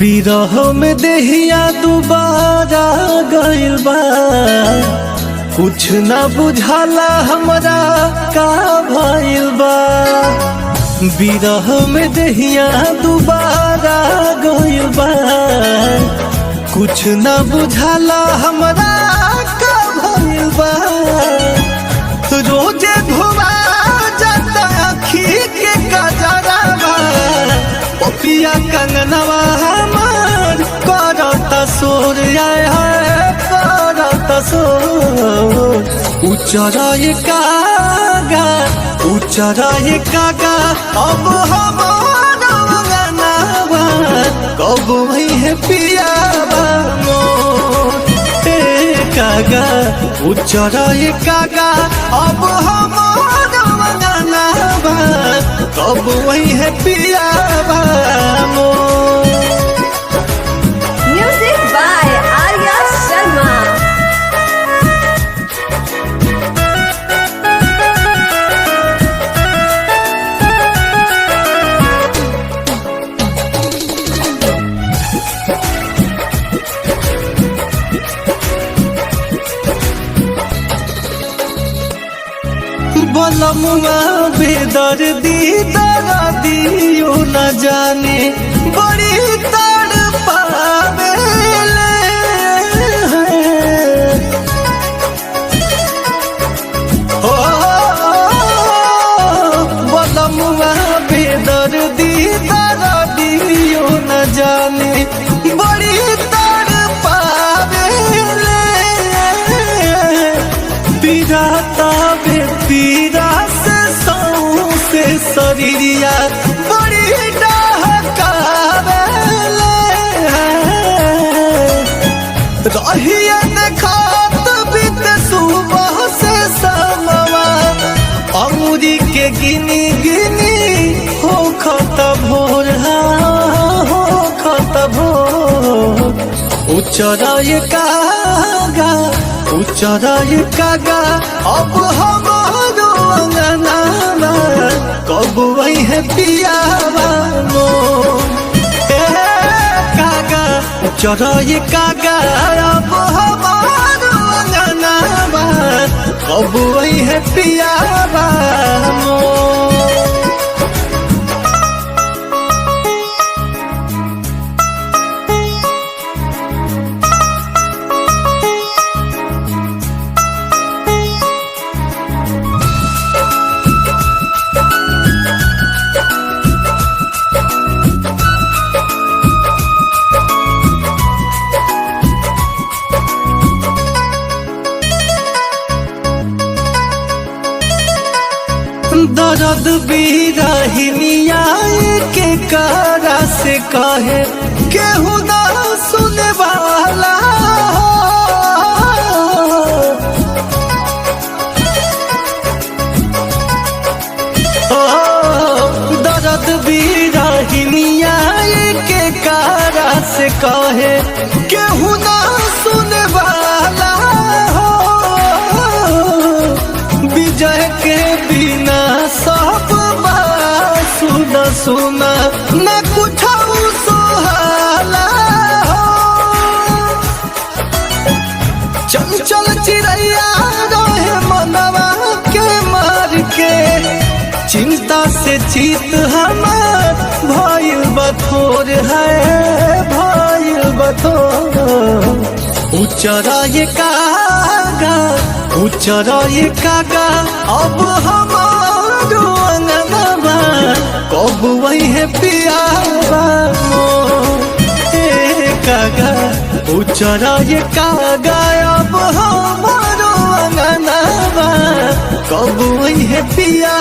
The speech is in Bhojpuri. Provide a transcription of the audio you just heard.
बिरह में देहिया दुबारा गइल बा, कुछ ना बुझाला हमरा का भइल बा। बिरह में देहिया दुबारा गइल बा, कुछ ना बुझाला हमरा का भइल बा। रोजे घुमा जाता आँखी के कजरावा, पपिया कंगनवा हमार करता सोर, आए है करता सोर। उचराए कागा उचराए कागा, अब हमारा गनावा कब वही है पियावा मोर। कागा उचराए कागा, अब हमारा गनावा कब वही है पियावा मोर। Music by Arya Sharma. बलमुआ बेदर्दी दर्दियो न जाने, बड़ी तड़पावेले। ओ बलमुआ बेदर्दी दर्दियो न जाने, बड़ी तड़पावेले। पिराता पीरा से सौंसे शरीरिया बड़ी डहकावेले। रहिए देखात बीत सुबह से समवा, अंगूरी के गिनी गिनी हो खत भोर, हो खत भोर। उचराए कागा उचराए कागा, अब हमारो अंगनावा कब वही है पियावा मोर। कागा उचराए कागा, अब हमारो अंगनावा कब वही है पियावा मोर। दर्द बिरहिनिया के कारा से कहे केहू ना सुने वाला हो। दर्द बिरहिनिया के कारा से कहे केहू ना सुने वाला हो। विजय के बिना सब सुना सुना न कुछ सुहाला हो। चंचल चिड़ैया रहे मनवा के मार के, चिंता से चित हमार भइल बथोर, है भइल बथोर। उचराए कागा उचराए कागा, अब हमारो अंगनावा कब वही है पियावा मोर। कागा उचराए कागा, अब हमारो अंगनावा कब वही है पिया